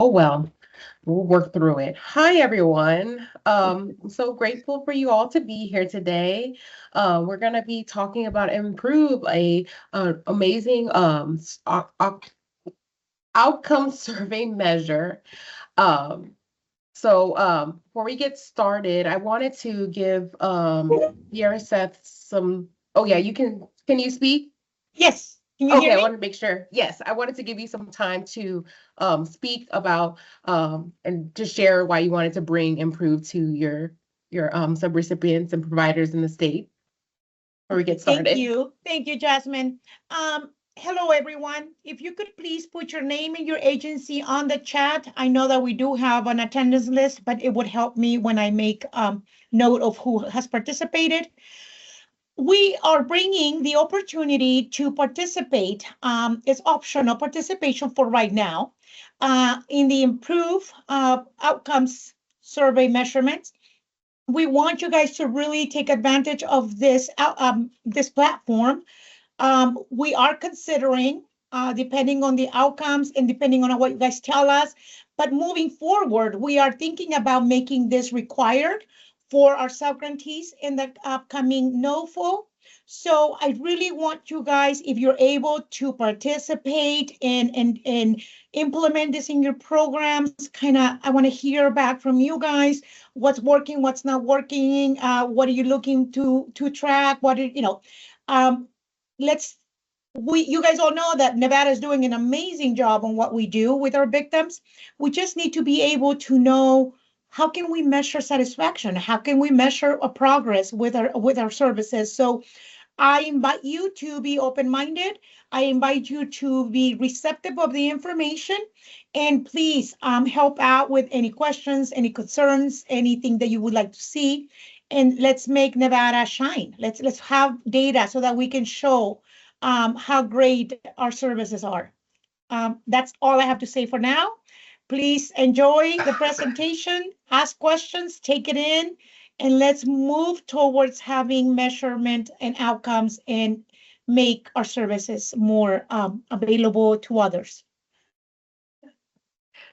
Oh, well, we'll work through it. Hi, everyone. I'm so grateful for you all to be here today. We're going to be talking about Improve, a amazing outcome survey measure. Um, before we get started, I wanted to give Seth some. Oh yeah, Can you speak? Yes. Can you Okay, hear I me? wanted to make sure. Yes, I wanted to give you some time to speak about and to share why you wanted to bring Improve to your subrecipients and providers in the state before we get Thank started. you. Thank you, Jasmine. Hello, everyone. If you could please put your name and your agency on the chat. I know that we do have an attendance list, but it would help me when I make note of who has participated. We are bringing the opportunity to participate. It's optional participation for right now in the Improve Outcomes Survey measurements. We want you guys to really take advantage of this platform. We are considering, depending on the outcomes and depending on what you guys tell us, but moving forward, we are thinking about making this required for our sub-grantees in the upcoming NOFO. So I really want you guys, if you're able to participate and implement this in your programs, kind of, I want to hear back from you guys. What's working, what's not working, what are you looking to track, um, let's we you guys all know that Nevada is doing an amazing job on what we do with our victims. We just need to be able to know, how can we measure satisfaction? How can we measure a progress with our services? So I invite you to be open-minded. I invite you to be receptive of the information, and please help out with any questions, any concerns, anything that you would like to see. And let's make Nevada shine. Let's have data so that we can show how great our services are. That's all I have to say for now. Please enjoy the presentation, ask questions, take it in, and let's move towards having measurement and outcomes and make our services more available to others.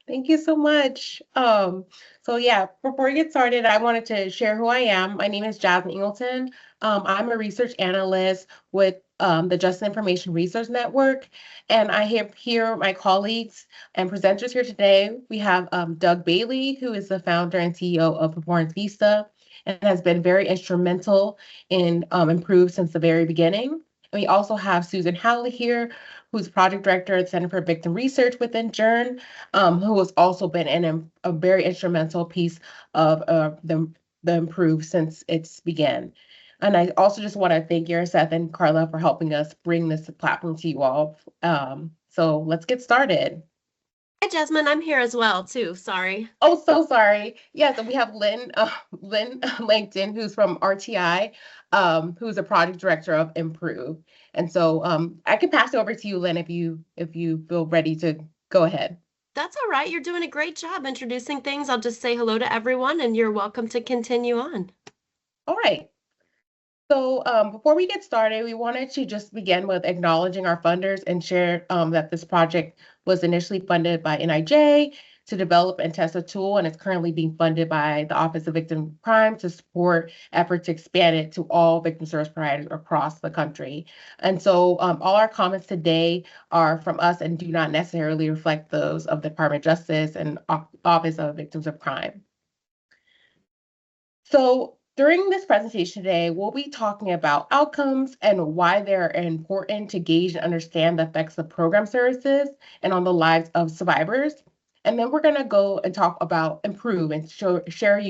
Thank you so much. Before we get started, I wanted to share who I am. My name is Jasmine Ingleton. I'm a research analyst with the Just Information Research Network, and I have here my colleagues and presenters here today. We have Doug Bailey, who is the founder and CEO of Performance Vista, and has been very instrumental in Improve since the very beginning. And we also have Susan Howley here, who's project director at Center for Victim Research within JERN, who has also been a very instrumental piece of the Improve since its began. And I also just want to thank Seth and Carla for helping us bring this platform to you all. So let's get started. Hi, Jasmine. I'm here as well, too. Sorry. Oh, so sorry. Yes, and we have Lynn Langton, who's from RTI, who's a project director of Improve. And so I can pass it over to you, Lynn, if you feel ready to go ahead. That's all right. You're doing a great job introducing things. I'll just say hello to everyone, and you're welcome to continue on. All right. So before we get started, we wanted to just begin with acknowledging our funders and share that this project was initially funded by NIJ to develop and test a tool, and it's currently being funded by the Office of Victim Crime to support efforts to expand it to all victim service providers across the country. And so all our comments today are from us and do not necessarily reflect those of the Department of Justice and Office of Victims of Crime. So during this presentation today, we'll be talking about outcomes and why they're important to gauge and understand the effects of program services and on the lives of survivors. And then we're going to go and talk about Improve and share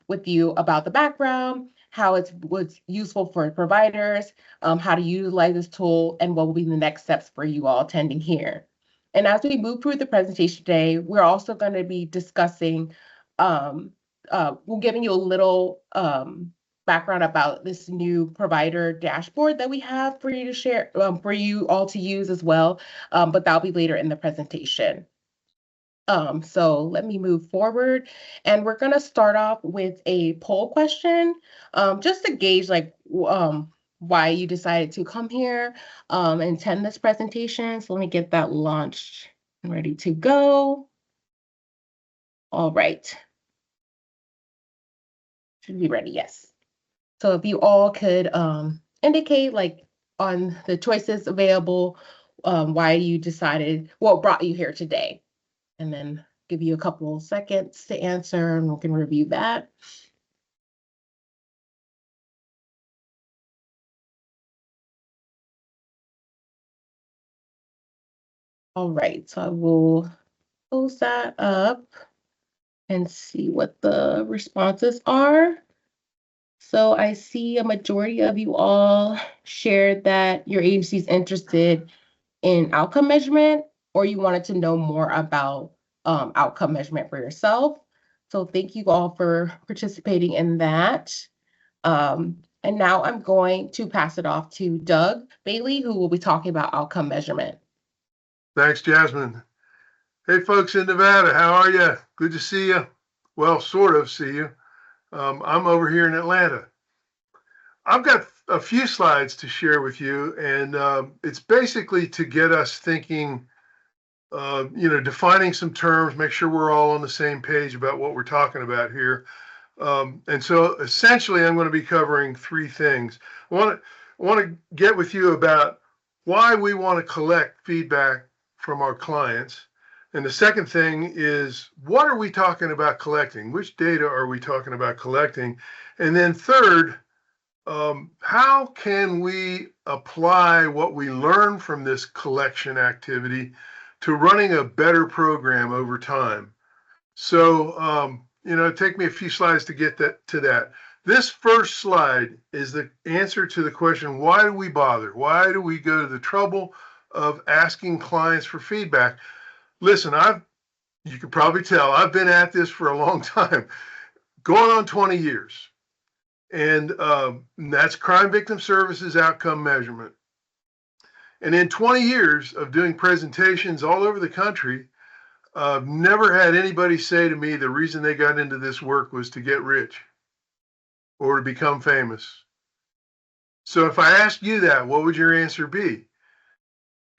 with you about the background, how it's what's useful for providers, how to utilize this tool, and what will be the next steps for you all attending here. And as we move through the presentation today, we're also going to be discussing um, we're giving you a little background about this new provider dashboard that we have for you to share, for you all to use as well, but that'll be later in the presentation. So let me move forward, and we're going to start off with a poll question, just to gauge why you decided to come here and attend this presentation. So let me get that launched and ready to go. All right. Should be ready, yes. So if you all could indicate like on the choices available, why you decided, what brought you here today, and then give you a couple seconds to answer and we can review that. All right, so I will close that up and see what the responses are. So I see a majority of you all shared that your agency is interested in outcome measurement, or you wanted to know more about outcome measurement for yourself. So thank you all for participating in that. And now I'm going to pass it off to Doug Bailey, who will be talking about outcome measurement. Thanks, Jasmine. Hey, folks in Nevada, how are you? Good to see you. Well, sort of see you. I'm over here in Atlanta. I've got a few slides to share with you, and it's basically to get us thinking, defining some terms, make sure we're all on the same page about what we're talking about here. And so essentially, I'm going to be covering three things. I want to get with you about why we want to collect feedback from our clients. And the second thing is, what are we talking about collecting? Which data are we talking about collecting? And then third, how can we apply what we learn from this collection activity to running a better program over time? So, take me a few slides to get to that. This first slide is the answer to the question, why do we bother? Why do we go to the trouble of asking clients for feedback? Listen, you can probably tell, I've been at this for a long time, going on 20 years. And that's crime victim services outcome measurement. And in 20 years of doing presentations all over the country, I've never had anybody say to me the reason they got into this work was to get rich or to become famous. So if I asked you that, what would your answer be?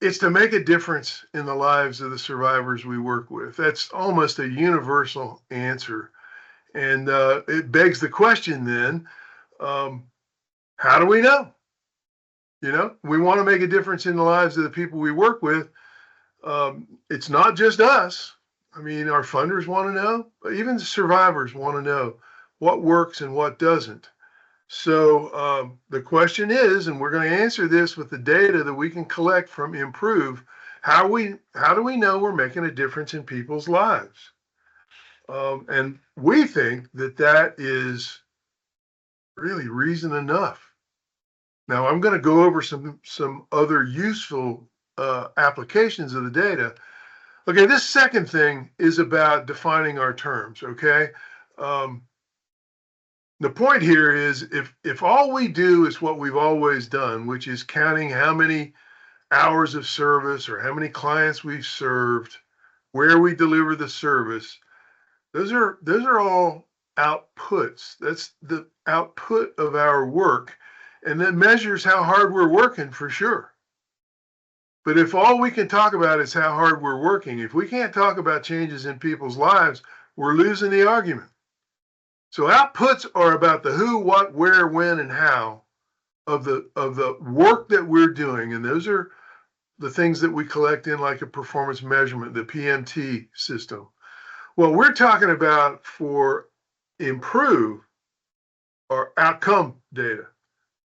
It's to make a difference in the lives of the survivors we work with. That's almost a universal answer. And it begs the question then, how do we know? We want to make a difference in the lives of the people we work with. It's not just us. I mean, our funders want to know, but even the survivors want to know what works and what doesn't. So the question is, and we're going to answer this with the data that we can collect from iMPRoVE, how do we know we're making a difference in people's lives? And we think that is really reason enough. Now, I'm going to go over some other useful applications of the data. Okay, this second thing is about defining our terms, okay? The point here is if all we do is what we've always done, which is counting how many hours of service or how many clients we've served, where we deliver the service, those are all outputs. That's the output of our work, and that measures how hard we're working for sure. But if all we can talk about is how hard we're working, if we can't talk about changes in people's lives, we're losing the argument. So outputs are about the who, what, where, when, and how of the work that we're doing. And those are the things that we collect in like a performance measurement, the PMT system. Well, we're talking about for iMPRoVE or outcome data.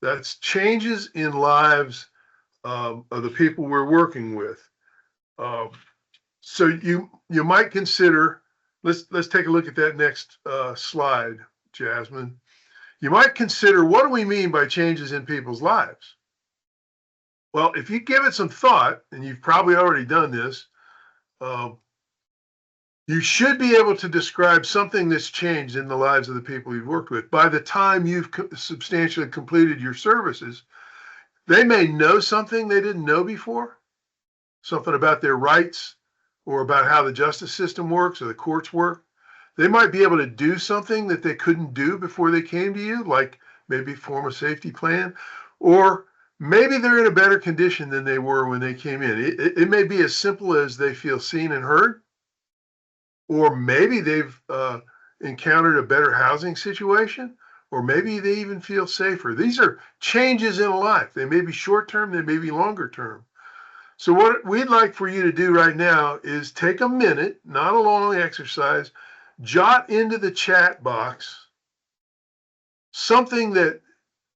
That's changes in lives of the people we're working with. So you might consider, let's take a look at that next slide, Jasmine. You might consider, what do we mean by changes in people's lives? Well, if you give it some thought, and you've probably already done this, you should be able to describe something that's changed in the lives of the people you've worked with. By the time you've substantially completed your services, they may know something they didn't know before, something about their rights or about how the justice system works or the courts work. They might be able to do something that they couldn't do before they came to you, like maybe form a safety plan, or maybe they're in a better condition than they were when they came in. It may be as simple as they feel seen and heard, or maybe they've encountered a better housing situation, or maybe they even feel safer. These are changes in life. They may be short-term, they may be longer term. So what we'd like for you to do right now is take a minute, not a long exercise, jot into the chat box something that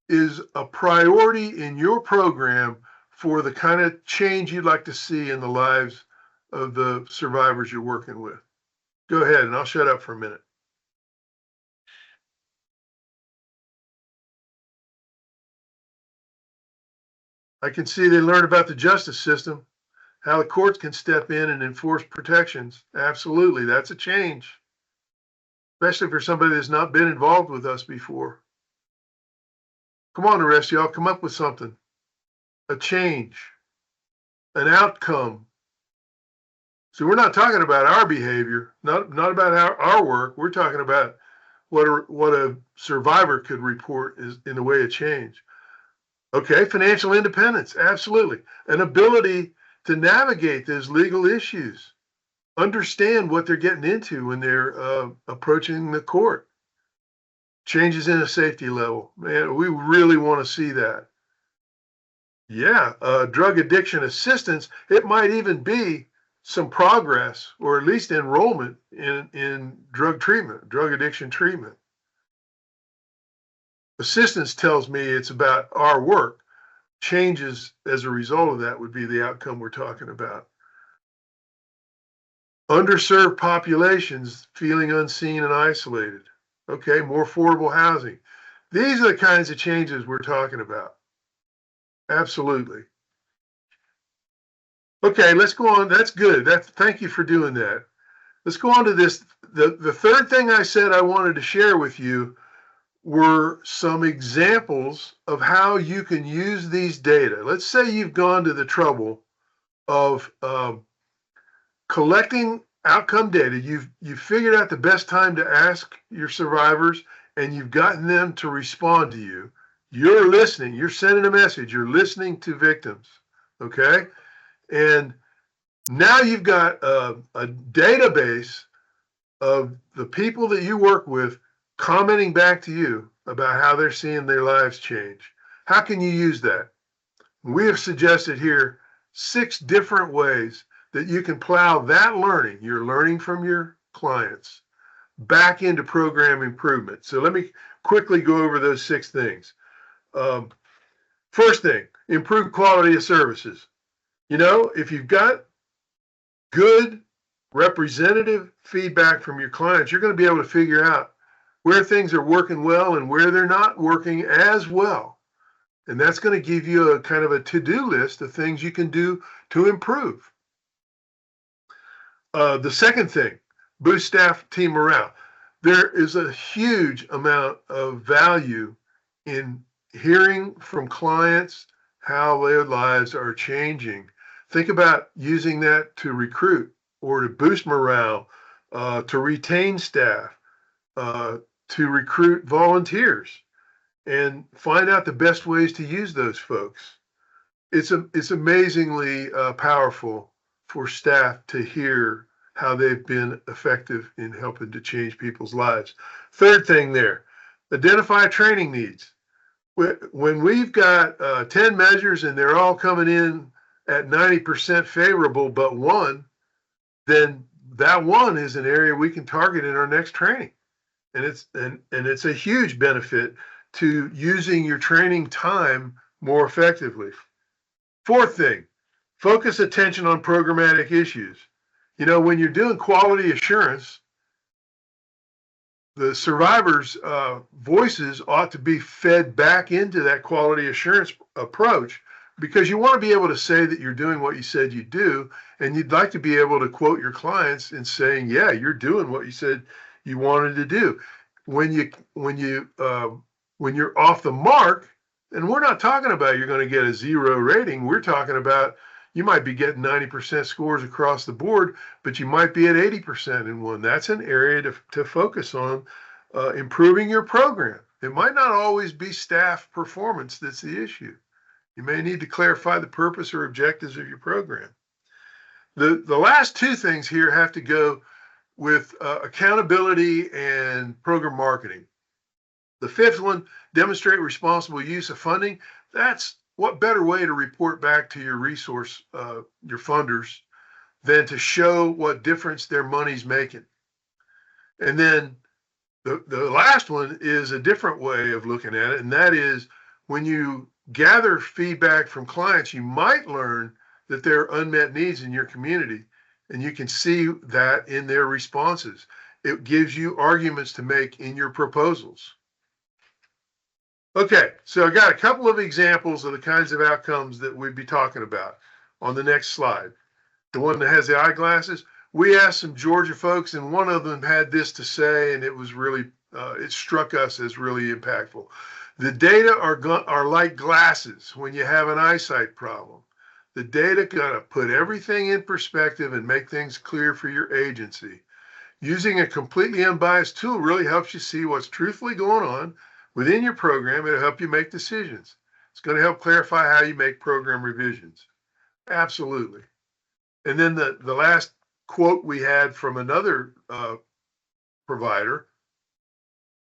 is a priority in your program for the kind of change you'd like to see in the lives of the survivors you're working with. Go ahead, and I'll shut up for a minute. I can see they learned about the justice system, how the courts can step in and enforce protections. Absolutely, that's a change, especially for somebody that's not been involved with us before. Come on, the rest of y'all, come up with something. A change, an outcome. So we're not talking about our behavior, not about our work. We're talking about what a survivor could report is in the way of change. Okay, financial independence, absolutely. An ability to navigate those legal issues, understand what they're getting into when they're approaching the court. Changes in a safety level. Man, we really want to see that. Yeah, drug addiction assistance, it might even be some progress or at least enrollment in drug treatment, drug addiction treatment. Assistance tells me it's about our work. Changes as a result of that would be the outcome we're talking about. Underserved populations feeling unseen and isolated. Okay, more affordable housing. These are the kinds of changes we're talking about. Absolutely. Okay, let's go on. That's good. Thank you for doing that. Let's go on to this. The third thing I said I wanted to share with you were some examples of how you can use these data. Let's say you've gone to the trouble of collecting outcome data. You've figured out the best time to ask your survivors, and you've gotten them to respond to you. You're listening. You're sending a message. You're listening to victims. Okay, and now you've got a database of the people that you work with commenting back to you about how they're seeing their lives change. How can you use that? We have suggested here 6 different ways that you can plow that learning, you're learning from your clients, back into program improvement. So let me quickly go over those 6 things. First thing, improve quality of services. You know, if you've got good representative feedback from your clients, you're going to be able to figure out where things are working well and where they're not working as well. And that's going to give you a kind of a to-do list of things you can do to improve. The second thing, boost staff team morale. There is a huge amount of value in hearing from clients how their lives are changing. Think about using that to recruit or to boost morale, to retain staff, to recruit volunteers, and find out the best ways to use those folks. It's amazingly powerful for staff to hear how they've been effective in helping to change people's lives. Third thing there, identify training needs. When we've got 10 measures and they're all coming in at 90% favorable but one, then that one is an area we can target in our next training. And it's a huge benefit to using your training time more effectively. Fourth thing, focus attention on programmatic issues. You know, when you're doing quality assurance, the survivors' voices ought to be fed back into that quality assurance approach, because you want to be able to say that you're doing what you said you do, and you'd like to be able to quote your clients in saying, yeah, you're doing what you said you wanted to do. When you're off the mark, and we're not talking about you're going to get a 0 rating, we're talking about you might be getting 90% scores across the board, but you might be at 80% in one. That's an area to focus on, improving your program. It might not always be staff performance that's the issue. You may need to clarify the purpose or objectives of your program. The last 2 things here have to go with accountability and program marketing. The fifth one, demonstrate responsible use of funding. That's what better way to report back to your your funders than to show what difference their money's making. And then the last one is a different way of looking at it, and that is when you gather feedback from clients, you might learn that there are unmet needs in your community, and you can see that in their responses. It gives you arguments to make in your proposals. Okay, so I got a couple of examples of the kinds of outcomes that we'd be talking about on the next slide. The one that has the eyeglasses. We asked some Georgia folks, and one of them had this to say, and it was really, it struck us as really impactful. The data are like glasses when you have an eyesight problem. The data gotta put everything in perspective and make things clear for your agency. Using a completely unbiased tool really helps you see what's truthfully going on within your program. It'll help you make decisions. It's going to help clarify how you make program revisions. Absolutely. And then the last quote we had from another provider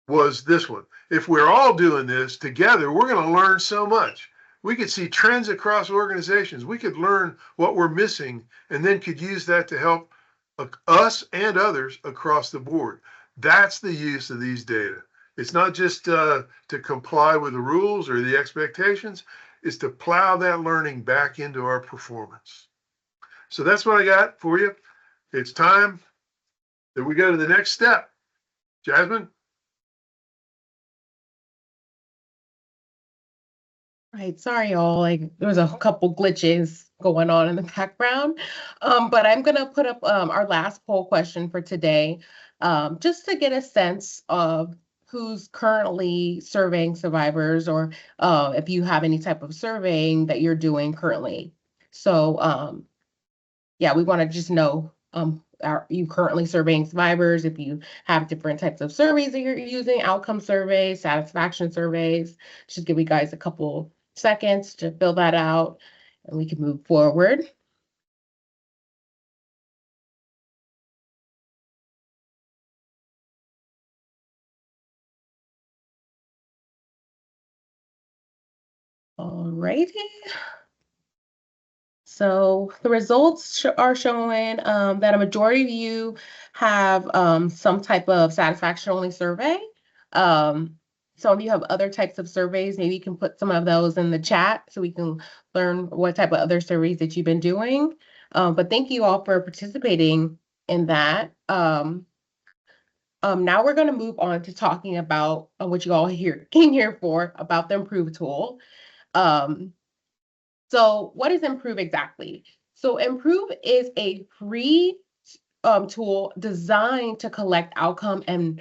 was this one. If we're all doing this together, we're going to learn so much. We could see trends across organizations. We could learn what we're missing and then could use that to help us and others across the board. That's the use of these data. It's not just to comply with the rules or the expectations. It's to plow that learning back into our performance. So that's what I got for you. It's time that we go to the next step. Jasmine? Right, sorry, y'all. Like there was a couple glitches going on in the background, but I'm gonna put up our last poll question for today, just to get a sense of who's currently surveying survivors, or if you have any type of surveying that you're doing currently. So, yeah, we want to just know, are you currently surveying survivors? If you have different types of surveys that you're using, outcome surveys, satisfaction surveys, just give you guys a couple seconds to fill that out and we can move forward. All righty. So the results are showing that a majority of you have some type of satisfaction only survey. Some of you have other types of surveys. Maybe you can put some of those in the chat so we can learn what type of other surveys that you've been doing. But thank you all for participating in that. Now we're going to move on to talking about what you all came here for, about the iMPRoVE tool. So what is iMPRoVE exactly? So iMPRoVE is a free tool designed to collect outcome and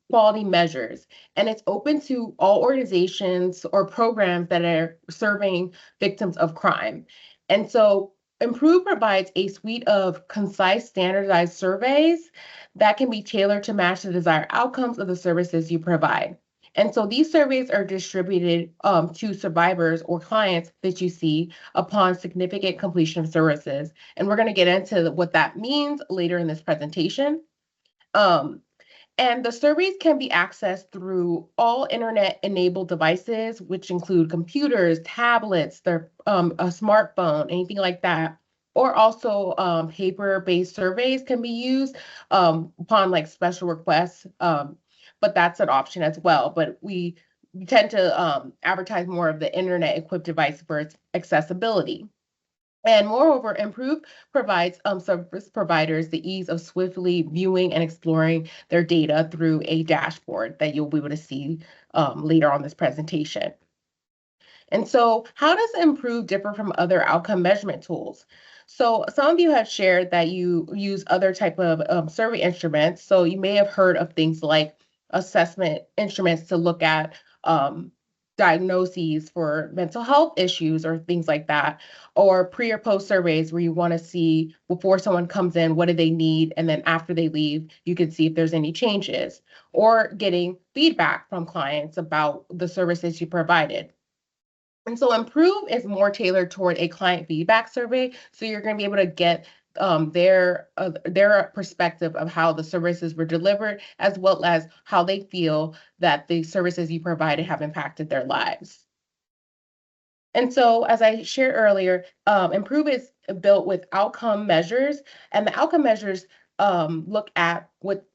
quality measures, and it's open to all organizations or programs that are serving victims of crime. And so iMPRoVE provides a suite of concise, standardized surveys that can be tailored to match the desired outcomes of the services you provide. And so these surveys are distributed to survivors or clients that you see upon significant completion of services. And we're going to get into what that means later in this presentation. And the surveys can be accessed through all internet-enabled devices, which include computers, tablets, a smartphone, anything like that. Or also paper-based surveys can be used upon like special requests, but that's an option as well. But we tend to advertise more of the internet-equipped device for its accessibility. And moreover, iMPRoVE provides service providers the ease of swiftly viewing and exploring their data through a dashboard that you'll be able to see later on this presentation. And so how does iMPRoVE differ from other outcome measurement tools? So some of you have shared that you use other type of survey instruments. So you may have heard of things like assessment instruments to look at diagnoses for mental health issues or things like that, or pre or post surveys where you want to see before someone comes in, what do they need? And then after they leave, you can see if there's any changes, or getting feedback from clients about the services you provided. And so iMPRoVE is more tailored toward a client feedback survey. So you're going to be able to get their perspective of how the services were delivered, as well as how they feel that the services you provided have impacted their lives. And so, as I shared earlier, IMPRoVE is built with outcome measures, and the outcome measures look at what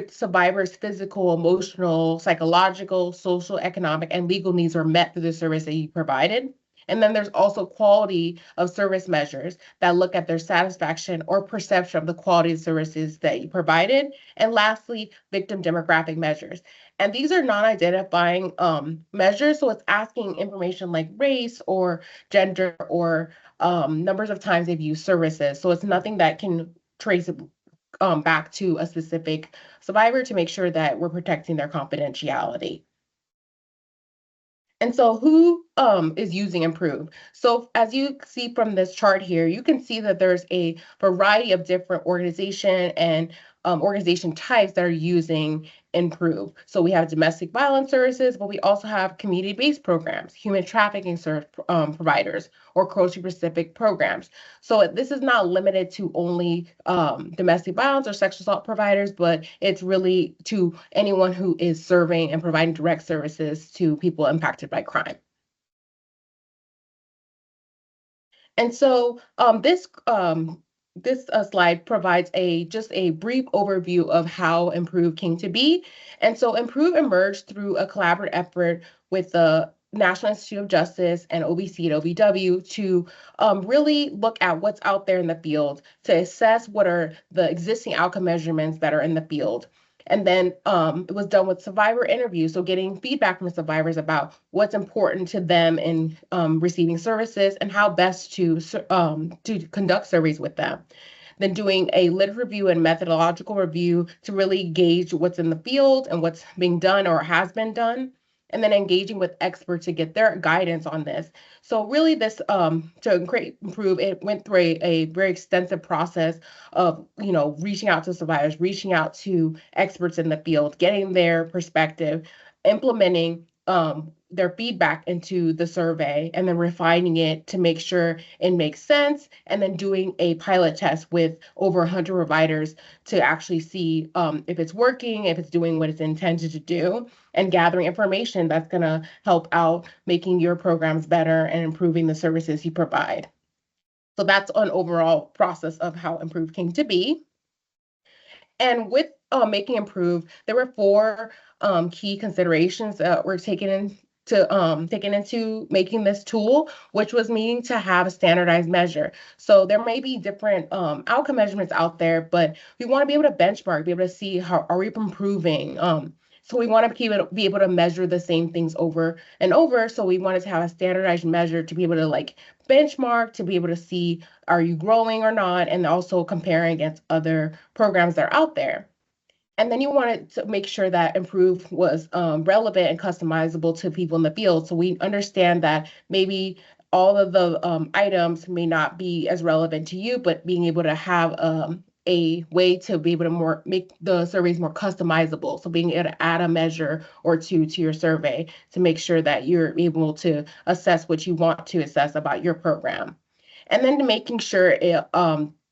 survivors' physical, emotional, psychological, social, economic, and legal needs are met through the service that you provided. And then there's also quality of service measures that look at their satisfaction or perception of the quality of services that you provided. And lastly, victim demographic measures. And these are non-identifying measures. So it's asking information like race or gender or numbers of times they've used services. So it's nothing that can trace back to a specific survivor to make sure that we're protecting their confidentiality. And so who is using IMPRoVE? So as you see from this chart here, you can see that there's a variety of different organization and organization types that are using IMPRoVE. So we have domestic violence services, but we also have community-based programs, human trafficking providers, or culture-specific programs. So this is not limited to only domestic violence or sexual assault providers, but it's really to anyone who is serving and providing direct services to people impacted by crime. And so this slide provides just a brief overview of how IMPRoVE came to be. And so IMPRoVE emerged through a collaborative effort with the National Institute of Justice and OVC and OVW to really look at what's out there in the field, to assess what are the existing outcome measurements that are in the field. And then it was done with survivor interviews, so getting feedback from survivors about what's important to them in receiving services and how best to conduct surveys with them. Then doing a lit review and methodological review to really gauge what's in the field and what's being done or has been done. And then engaging with experts to get their guidance on this. So really this, to create IMPRoVE, it went through a very extensive process of, reaching out to survivors, reaching out to experts in the field, getting their perspective, implementing their feedback into the survey, and then refining it to make sure it makes sense, and then doing a pilot test with over 100 providers to actually see if it's working, if it's doing what it's intended to do, and gathering information that's going to help out making your programs better and improving the services you provide. So that's an overall process of how IMPRoVE came to be. And with making IMPRoVE, there were 4 key considerations that were taken into making this tool, which was needing to have a standardized measure. So there may be different outcome measurements out there, but we want to be able to benchmark, be able to see how are we improving. So we want to be able to measure the same things over and over. So we wanted to have a standardized measure to be able to benchmark, to be able to see, are you growing or not, and also comparing against other programs that are out there. And then you wanted to make sure that IMPRoVE was relevant and customizable to people in the field. So we understand that maybe all of the items may not be as relevant to you, but being able to have a way to be able to make the surveys more customizable. So being able to add a measure or two to your survey to make sure that you're able to assess what you want to assess about your program. And then making sure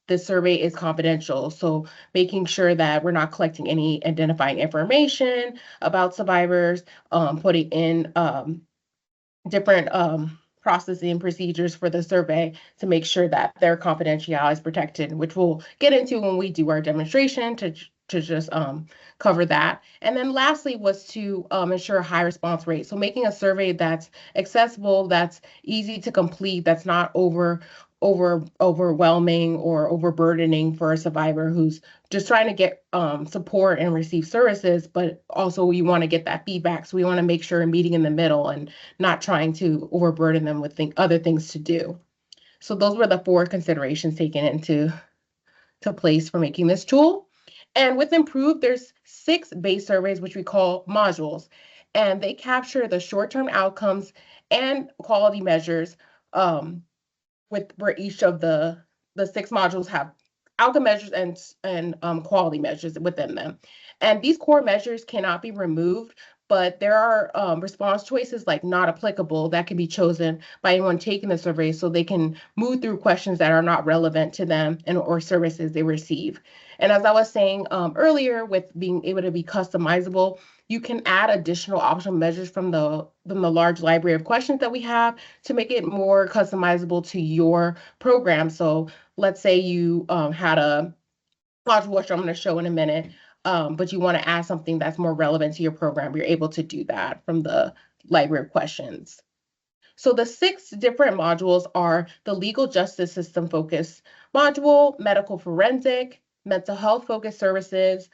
the survey is confidential. So making sure that we're not collecting any identifying information about survivors, putting in different processing procedures for the survey to make sure that their confidentiality is protected, which we'll get into when we do our demonstration to just cover that. And then lastly was to ensure a high response rate. So making a survey that's accessible, that's easy to complete, that's not overwhelming or overburdening for a survivor who's just trying to get support and receive services, but also you want to get that feedback. So we want to make sure we're meeting in the middle and not trying to overburden them with other things to do. So those were the 4 considerations taken into place for making this tool. And with IMPRoVE, there's 6 base surveys, which we call modules, and they capture the short-term outcomes and quality measures where each of the 6 modules have outcome measures and quality measures within them. And these core measures cannot be removed but there are response choices like not applicable that can be chosen by anyone taking the survey so they can move through questions that are not relevant to them and or services they receive. And as I was saying earlier, with being able to be customizable, you can add additional optional measures from the large library of questions that we have to make it more customizable to your program. So let's say you had a module, which I'm going to show in a minute, but you want to add something that's more relevant to your program. You're able to do that from the library of questions. So the 6 different modules are the legal justice system focus module, medical forensic, mental health focused services,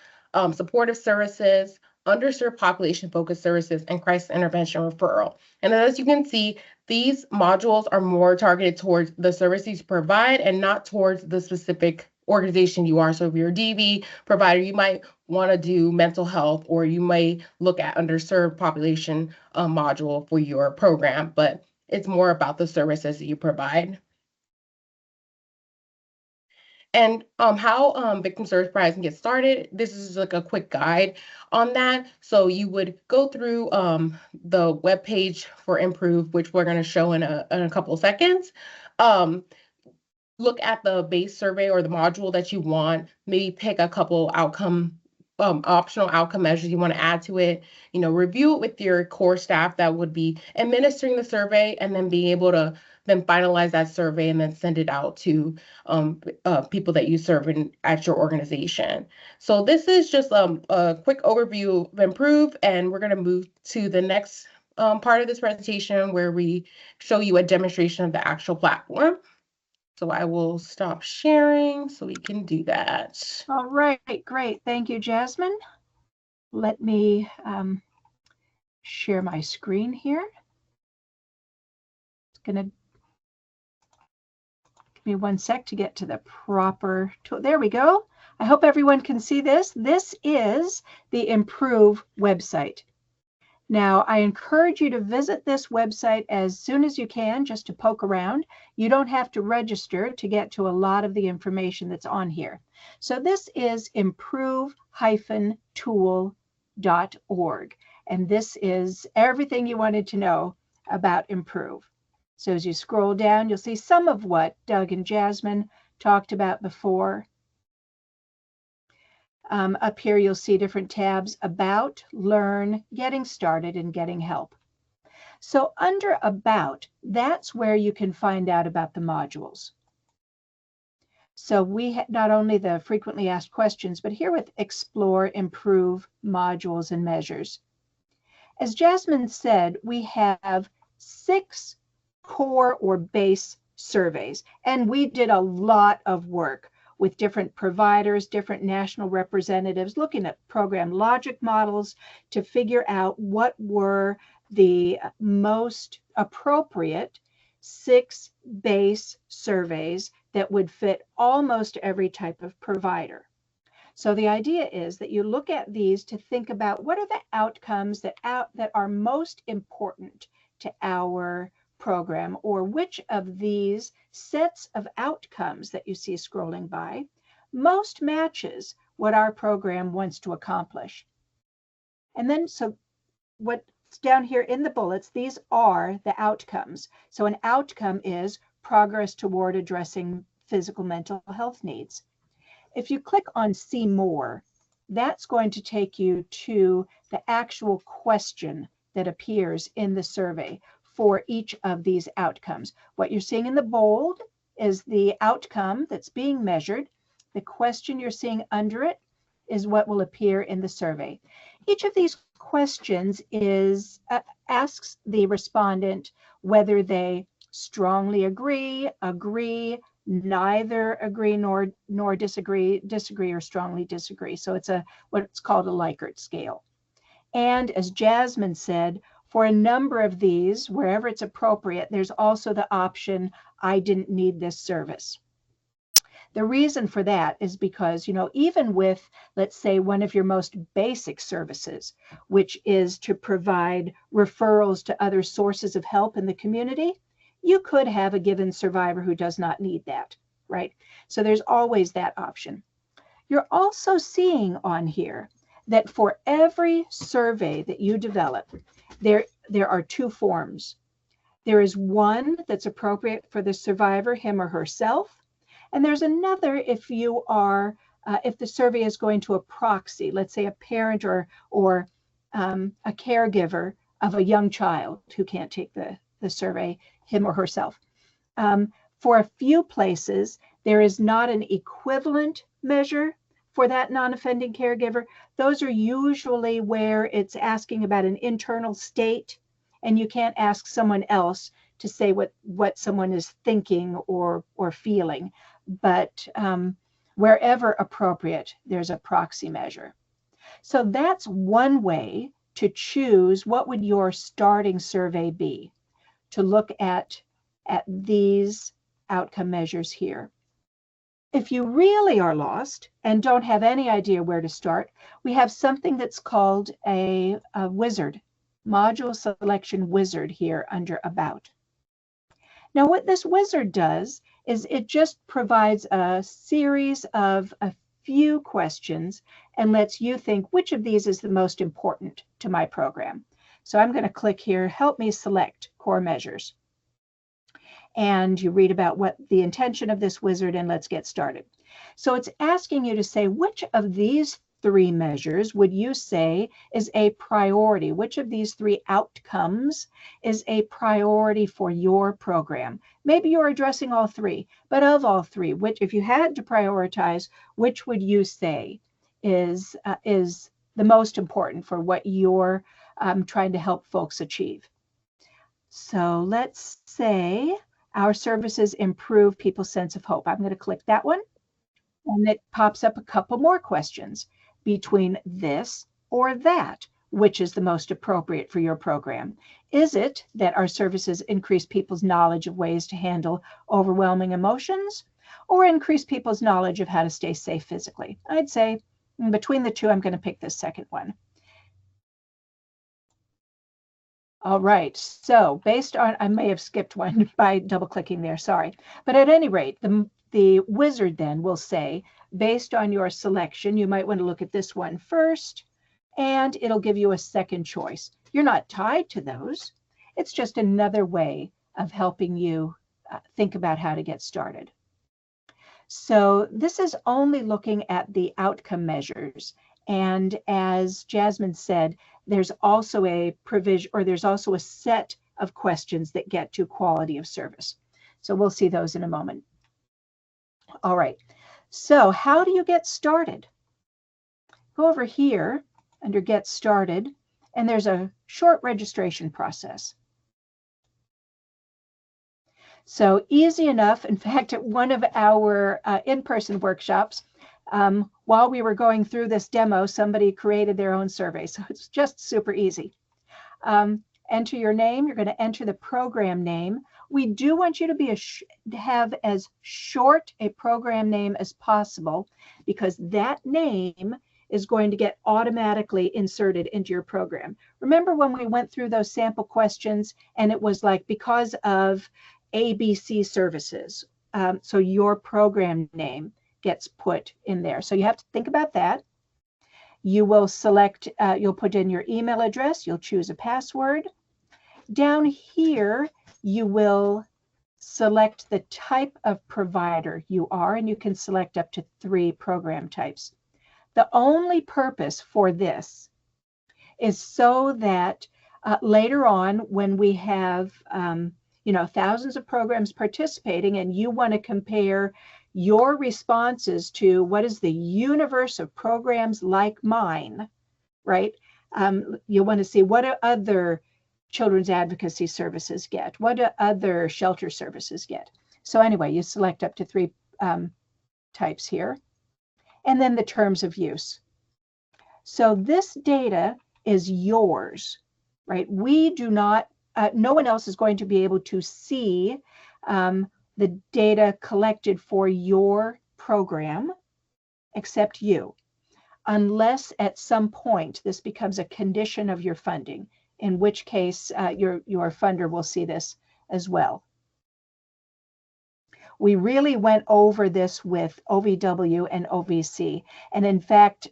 supportive services, underserved population focused services, and crisis intervention referral. And as you can see, these modules are more targeted towards the services you provide and not towards the specific organization you are. So if you're a DV provider, you might want to do mental health, or you may look at underserved population module for your program, but it's more about the services that you provide. And how victim service providers can get started. This is like a quick guide on that. So you would go through the webpage for iMPRoVE, which we're going to show in a couple of seconds. Look at the base survey or the module that you want, maybe pick a couple optional outcome measures you want to add to it, review it with your core staff that would be administering the survey, and then be able to then finalize that survey and then send it out to people that you serve at your organization. So this is just a quick overview of iMPRoVE, and we're going to move to the next part of this presentation where we show you a demonstration of the actual platform. So I will stop sharing so we can do that. All right, great. Thank you, Jasmine. Let me share my screen here. It's going to give me 1 sec to get to the proper tool. There we go. I hope everyone can see this. This is the iMPRoVE website. Now, I encourage you to visit this website as soon as you can, just to poke around. You don't have to register to get to a lot of the information that's on here. So this is improve-tool.org. And this is everything you wanted to know about iMPRoVE. So as you scroll down, you'll see some of what Doug and Jasmine talked about before. Up here, you'll see different tabs: About, Learn, Getting Started, and Getting Help. So under About, that's where you can find out about the modules. So we not only the frequently asked questions, but here with Explore, Improve, Modules, and Measures. As Jasmine said, we have 6 core or base surveys, and we did a lot of work with different providers, different national representatives, looking at program logic models to figure out what were the most appropriate 6 base surveys that would fit almost every type of provider. So the idea is that you look at these to think about what are the outcomes that are most important to our program, or which of these sets of outcomes that you see scrolling by most matches what our program wants to accomplish. And then, so what's down here in the bullets, these are the outcomes. So an outcome is progress toward addressing physical mental health needs. If you click on See More, that's going to take you to the actual question that appears in the survey for each of these outcomes. What you're seeing in the bold is the outcome that's being measured. The question you're seeing under it is what will appear in the survey. Each of these questions asks the respondent whether they strongly agree, neither agree nor disagree, or strongly disagree. So it's what's called a Likert scale. And as Jasmine said, for a number of these, wherever it's appropriate, there's also the option, I didn't need this service. The reason for that is because, even with, let's say, one of your most basic services, which is to provide referrals to other sources of help in the community, you could have a given survivor who does not need that, right? So there's always that option. You're also seeing on here that for every survey that you develop, there are two forms. There is one that's appropriate for the survivor, him or herself, and there's another if you are if the survey is going to a proxy, let's say a parent or a caregiver of a young child who can't take the survey, him or herself. For a few places, there is not an equivalent measure for that non-offending caregiver. Those are usually where it's asking about an internal state, and you can't ask someone else to say what someone is thinking or feeling. But wherever appropriate, there's a proxy measure. So that's one way to choose what would your starting survey be, to look at these outcome measures here. If you really are lost and don't have any idea where to start, we have something that's called a wizard, module selection wizard here under About. Now, what this wizard does is it just provides a series of a few questions and lets you think which of these is the most important to my program. So I'm going to click here, help me select core measures. And you read about what the intention of this wizard, and let's get started. So it's asking you to say which of these three measures would you say is a priority? Which of these three outcomes is a priority for your program? Maybe you're addressing all three, but of all three, which, if you had to prioritize, which would you say is the most important for what you're trying to help folks achieve? So let's say our services improve people's sense of hope. I'm going to click that one, and it pops up a couple more questions. Between this or that, which is the most appropriate for your program? Is it that our services increase people's knowledge of ways to handle overwhelming emotions, or increase people's knowledge of how to stay safe physically? I'd say between the two, I'm going to pick this second one. All right, so based on, I may have skipped one by double clicking there, sorry. But at any rate, the wizard then will say, based on your selection, you might want to look at this one first, and it'll give you a second choice. You're not tied to those. It's just another way of helping you think about how to get started. So this is only looking at the outcome measures. And as Jasmine said, there's also a provision, or there's also a set of questions that get to quality of service. So we'll see those in a moment. All right, so how do you get started? Go over here under Get Started, and there's a short registration process. So easy enough. In fact, at one of our in-person workshops, while we were going through this demo, somebody created their own survey. So it's just super easy. Enter your name. You're going to enter the program name. We do want you to have as short a program name as possible, because that name is going to get automatically inserted into your program. Remember when we went through those sample questions and it was like, because of ABC services. So your program name gets put in there. So you have to think about that. You will select, you'll put in your email address, you'll choose a password. Down here, you will select the type of provider you are, and you can select up to 3 program types. The only purpose for this is so that later on, when we have thousands of programs participating, and you want to compare your responses to what is the universe of programs like mine, right? You want to see what do other children's advocacy services get? What do other shelter services get? So anyway, you select up to 3 types here, and then the terms of use. So this data is yours, right? We do not, no one else is going to be able to see the data collected for your program except you, unless at some point this becomes a condition of your funding, in which case your funder will see this as well. We really went over this with OVW and OVC, and in fact,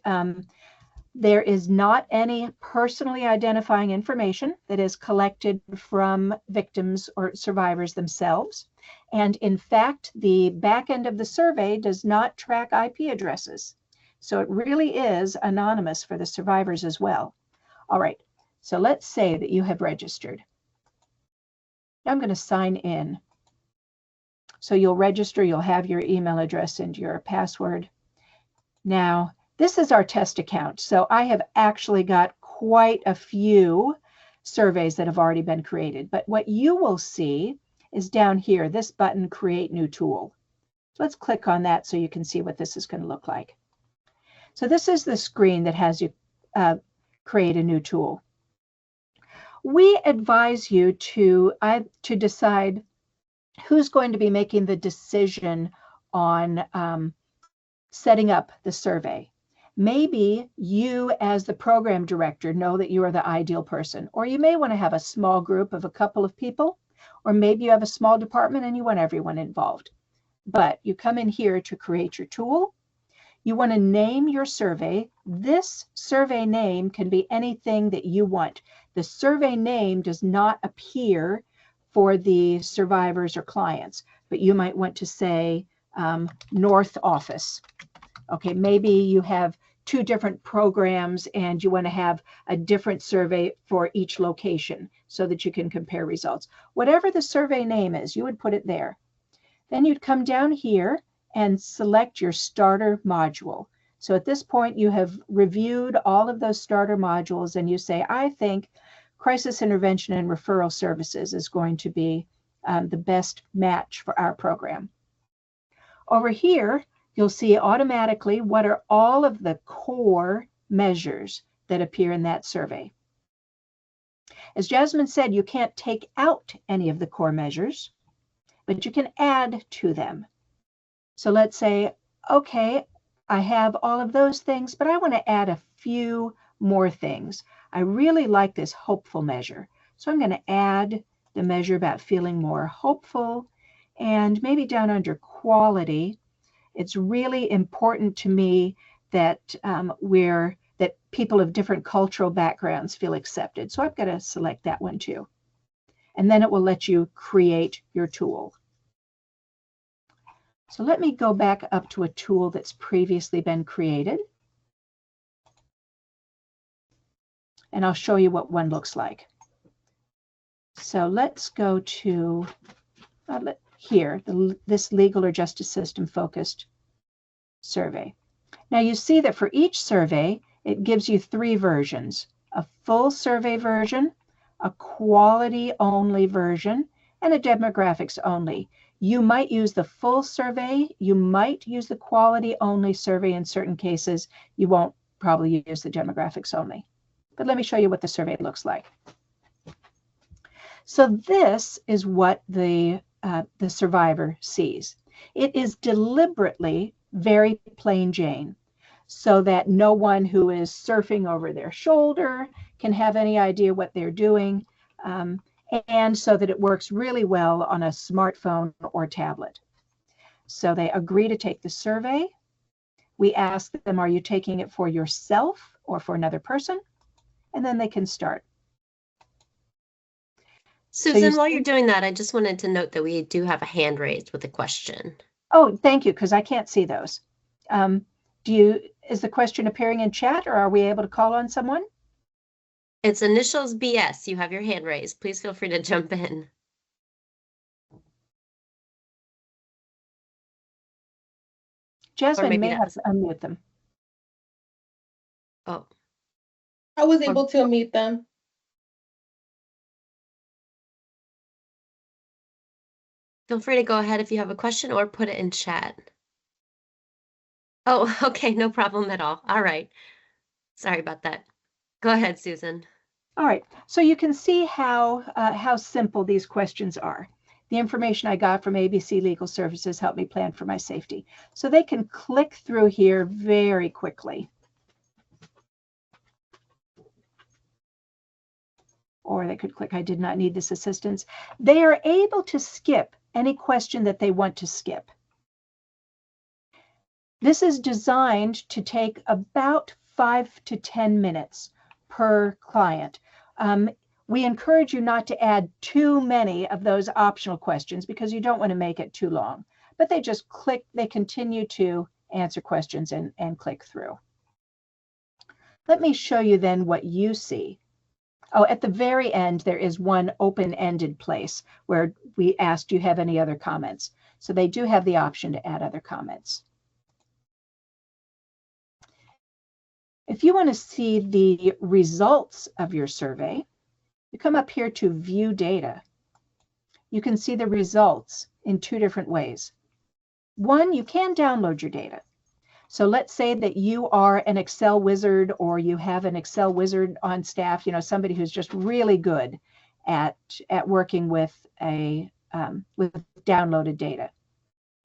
There is not any personally identifying information that is collected from victims or survivors themselves. And in fact, the back end of the survey does not track IP addresses. So it really is anonymous for the survivors as well. All right, so let's say that you have registered. I'm going to sign in. So you'll register, you'll have your email address and your password. Now, this is our test account. So I have actually got quite a few surveys that have already been created. But what you will see is down here, this button, Create New Tool. Let's click on that so you can see what this is going to look like. So this is the screen that has you create a new tool. We advise you to decide who's going to be making the decision on setting up the survey. Maybe you, as the program director, know that you are the ideal person, or you may want to have a small group of a couple of people, or maybe you have a small department and you want everyone involved. But you come in here to create your tool. You want to name your survey. This survey name can be anything that you want. The survey name does not appear for the survivors or clients, but you might want to say North Office. Okay, maybe you have 2 different programs and you want to have a different survey for each location so that you can compare results. Whatever the survey name is, you would put it there. Then you'd come down here and select your starter module. So at this point, you have reviewed all of those starter modules and you say, I think crisis intervention and referral services is going to be the best match for our program. Over here, you'll see automatically what are all of the core measures that appear in that survey. As Jasmine said, you can't take out any of the core measures, but you can add to them. So let's say, okay, I have all of those things, but I want to add a few more things. I really like this hopeful measure. So I'm going to add the measure about feeling more hopeful, and maybe down under quality, it's really important to me that that people of different cultural backgrounds feel accepted. So I've got to select that one too. And then it will let you create your tool. So let me go back up to a tool that's previously been created. And I'll show you what one looks like. So let's go to here, this legal or justice system focused survey. Now you see that for each survey, it gives you 3 versions: a full survey version, a quality only version, and a demographics only. You might use the full survey, you might use the quality only survey in certain cases. You won't probably use the demographics only. But let me show you what the survey looks like. So this is what the survivor sees. It is deliberately very plain Jane, so that no one who is surfing over their shoulder can have any idea what they're doing, and so that it works really well on a smartphone or tablet. So they agree to take the survey. We ask them, are you taking it for yourself or for another person? And then they can start. Susan, while you're doing that, I just wanted to note that we do have a hand raised with a question. Oh, thank you, because I can't see those. Is the question appearing in chat, or are we able to call on someone? It's initials BS. You have your hand raised. Please feel free to jump in. Jasmine may have to unmute them. Oh. I was able to unmute them. Feel free to go ahead if you have a question or put it in chat. Oh, okay, no problem at all. All right. Sorry about that. Go ahead, Susan. All right, so you can see how simple these questions are. The information I got from ABC Legal Services helped me plan for my safety. So they can click through here very quickly. Or they could click, I did not need this assistance. They are able to skip any question that they want to skip. This is designed to take about 5 to 10 minutes per client. We encourage you not to add too many of those optional questions because you don't want to make it too long. But they just click, they continue to answer questions and click through. Let me show you then what you see. Oh, at the very end, there is one open-ended place where we asked, do you have any other comments? So they do have the option to add other comments. If you want to see the results of your survey, you come up here to View Data. You can see the results in two different ways. One, you can download your data. So let's say that you are an Excel wizard or you have an Excel wizard on staff, you know, somebody who's just really good at working with with downloaded data.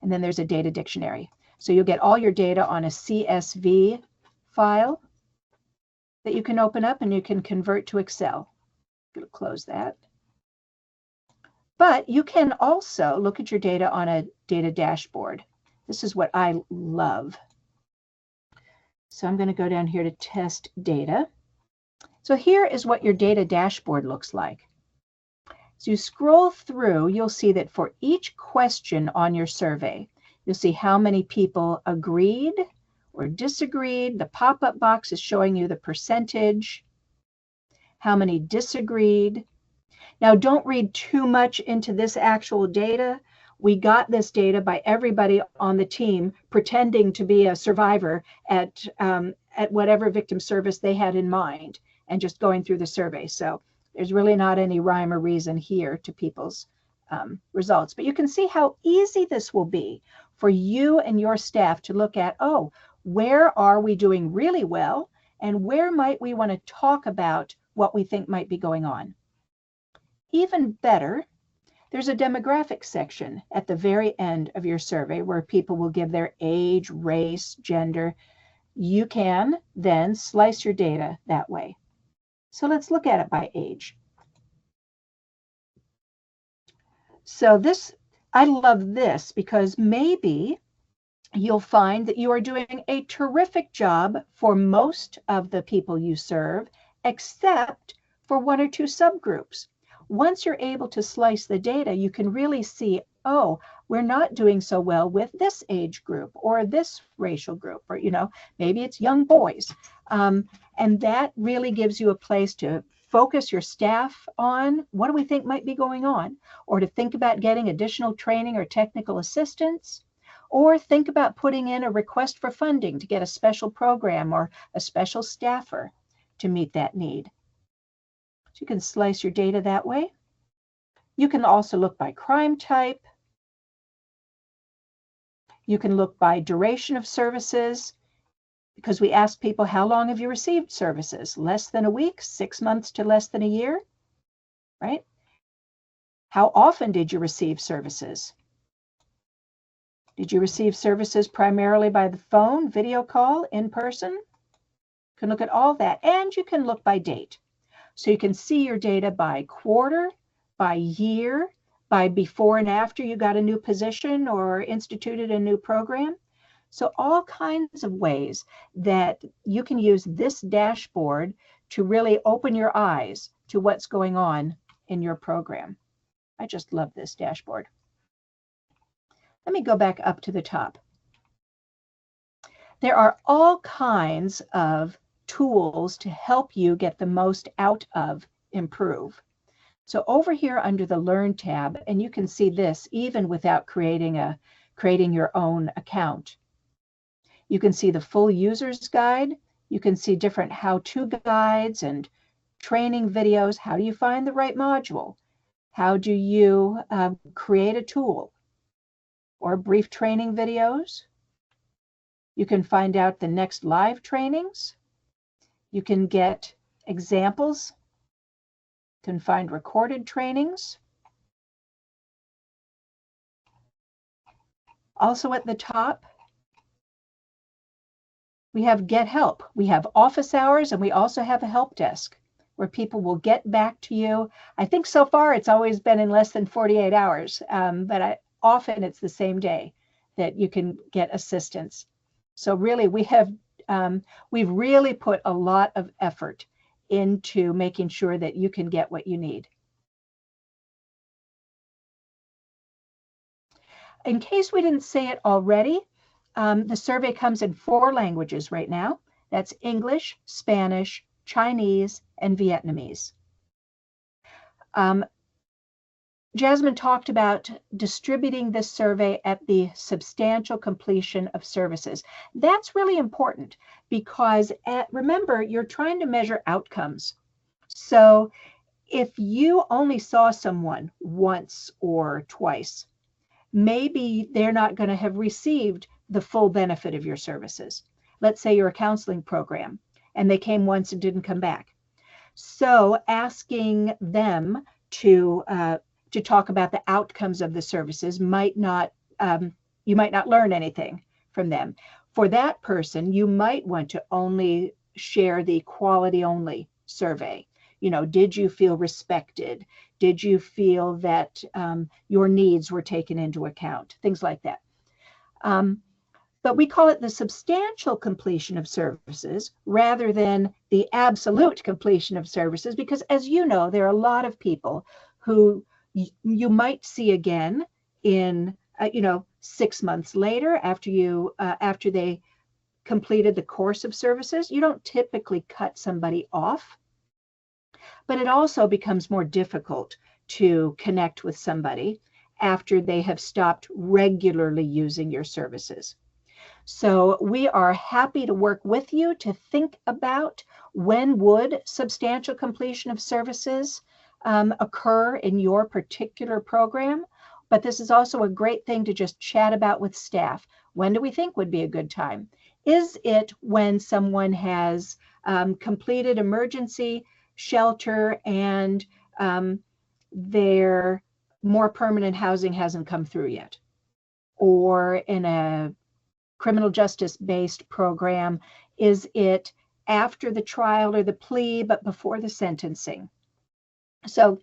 And then there's a data dictionary. So you'll get all your data on a CSV file that you can open up and you can convert to Excel. I'm going to close that. But you can also look at your data on a data dashboard. This is what I love. So I'm going to go down here to test data. So here is what your data dashboard looks like. As you scroll through, you'll see that for each question on your survey, you'll see how many people agreed or disagreed. The pop-up box is showing you the percentage, how many disagreed. Now, don't read too much into this actual data. We got this data by everybody on the team pretending to be a survivor at whatever victim service they had in mind and just going through the survey. So there's really not any rhyme or reason here to people's results. But you can see how easy this will be for you and your staff to look at, oh, where are we doing really well? And where might we want to talk about what we think might be going on? Even better, there's a demographic section at the very end of your survey where people will give their age, race, gender. You can then slice your data that way. So let's look at it by age. So this, I love this because maybe you'll find that you are doing a terrific job for most of the people you serve, except for one or two subgroups. Once you're able to slice the data, you can really see, oh, we're not doing so well with this age group or this racial group, or, you know, maybe it's young boys. And that really gives you a place to focus your staff on what do we think might be going on, or to think about getting additional training or technical assistance, or think about putting in a request for funding to get a special program or a special staffer to meet that need. So you can slice your data that way. You can also look by crime type. You can look by duration of services, because we ask people, how long have you received services? Less than a week, 6 months to less than a year, right? How often did you receive services? Did you receive services primarily by the phone, video call, in person? You can look at all that, and you can look by date. So you can see your data by quarter, by year, by before and after you got a new position or instituted a new program. So all kinds of ways that you can use this dashboard to really open your eyes to what's going on in your program. I just love this dashboard. Let me go back up to the top. There are all kinds of tools to help you get the most out of iMPRoVE. So over here under the Learn tab, and you can see this even without creating your own account. You can see the full user's guide. You can see different how-to guides and training videos. How do you find the right module? How do you create a tool? Or brief training videos. You can find out the next live trainings. You can get examples. You can find recorded trainings. Also at the top, we have Get Help. We have office hours, and we also have a help desk where people will get back to you. I think so far it's always been in less than 48 hours, but often it's the same day that you can get assistance. So really, we have we've really put a lot of effort into making sure that you can get what you need. In case we didn't say it already, the survey comes in 4 languages right now. That's English, Spanish, Chinese, and Vietnamese. Jasmine talked about distributing this survey at the substantial completion of services. That's really important because remember, you're trying to measure outcomes. So if you only saw someone once or twice, maybe they're not going to have received the full benefit of your services. Let's say you're a counseling program and they came once and didn't come back. So asking them to talk about the outcomes of the services might not, you might not learn anything from them. For that person, you might want to only share the quality only survey. You know, did you feel respected? Did you feel that your needs were taken into account? Things like that. But we call it the substantial completion of services rather than the absolute completion of services, because as you know, there are a lot of people who you might see again in, 6 months later after they completed the course of services. You don't typically cut somebody off, but it also becomes more difficult to connect with somebody after they have stopped regularly using your services. So we are happy to work with you to think about when would substantial completion of services occur in your particular program. But this is also a great thing to just chat about with staff. When do we think would be a good time? Is it when someone has completed emergency shelter and their more permanent housing hasn't come through yet? Or in a criminal justice based program, is it after the trial or the plea but before the sentencing? So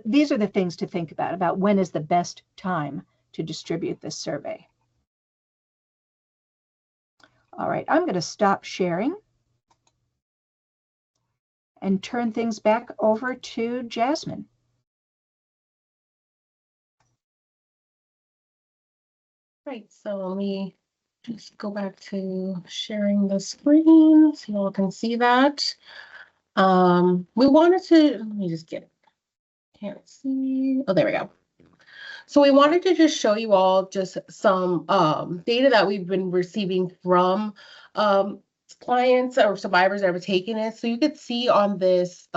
these are the things to think about when is the best time to distribute this survey. All right, I'm going to stop sharing and turn things back over to Jasmine. Right, so let me just go back to sharing the screen so you all can see that. We wanted to, let me just get it. Can't see. Oh, there we go. So we wanted to just show you all just some data that we've been receiving from clients or survivors that have taken it. So you could see on this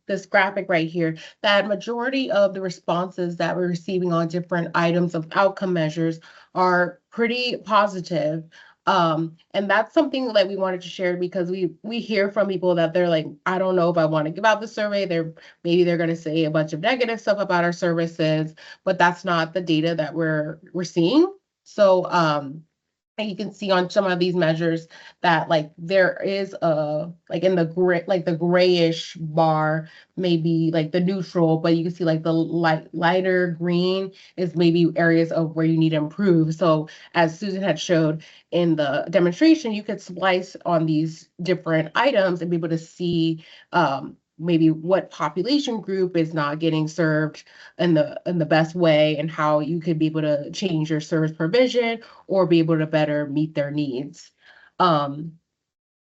this graphic right here that majority of the responses that we're receiving on different items of outcome measures are pretty positive. And that's something that we wanted to share because we hear from people that they're like, I don't know if I want to give out the survey. Maybe they're going to say a bunch of negative stuff about our services, but that's not the data that we're seeing. So and you can see on some of these measures that like there is a like in the gray, like the grayish bar, maybe like the neutral, but you can see like the lighter green is maybe areas of where you need to improve. So as Susan had showed in the demonstration, you could slice on these different items and be able to see maybe what population group is not getting served in the best way and how you could be able to change your service provision or be able to better meet their needs. And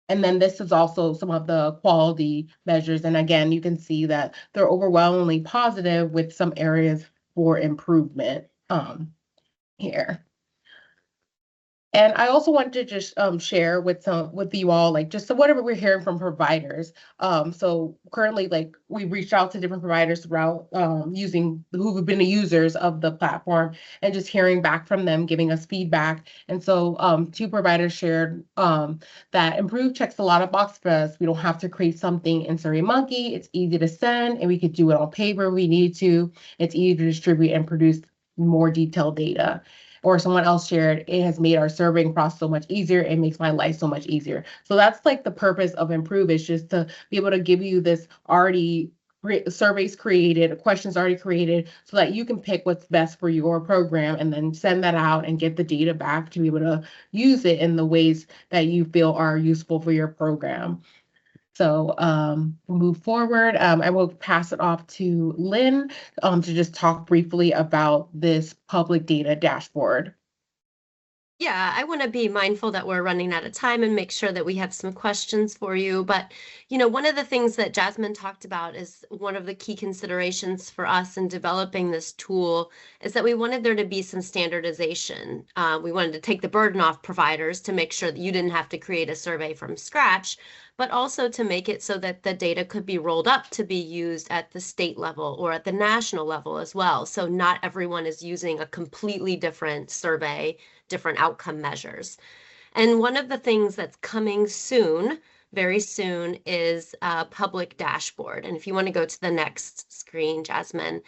then this is also some of the quality measures. And again, you can see that they're overwhelmingly positive with some areas for improvement here. And I also wanted to just share with you all, like just whatever we're hearing from providers. So currently, like we reached out to different providers throughout who've been the users of the platform and just hearing back from them, giving us feedback. And so 2 providers shared that iMPRoVE checks a lot of boxes for us. We don't have to create something in SurveyMonkey. It's easy to send and we could do it on paper if we need to. It's easy to distribute and produce more detailed data. Or someone else shared, it has made our surveying process so much easier. It makes my life so much easier. So that's like the purpose of iMPRoVE, is just to be able to give you this already surveys created, questions already created, so that you can pick what's best for your program and then send that out and get the data back to be able to use it in the ways that you feel are useful for your program. So we'll move forward. I will pass it off to Lynn to just talk briefly about this public data dashboard. Yeah, I want to be mindful that we're running out of time and make sure that we have some questions for you. But, one of the things that Jasmine talked about is one of the key considerations for us in developing this tool is that we wanted there to be some standardization. We wanted to take the burden off providers to make sure that you didn't have to create a survey from scratch, but also to make it so that the data could be rolled up to be used at the state level or at the national level as well. So not everyone is using a completely different survey, different outcome measures. And one of the things that's coming soon, very soon, is a public dashboard. And if you want to go to the next screen, Jasmine.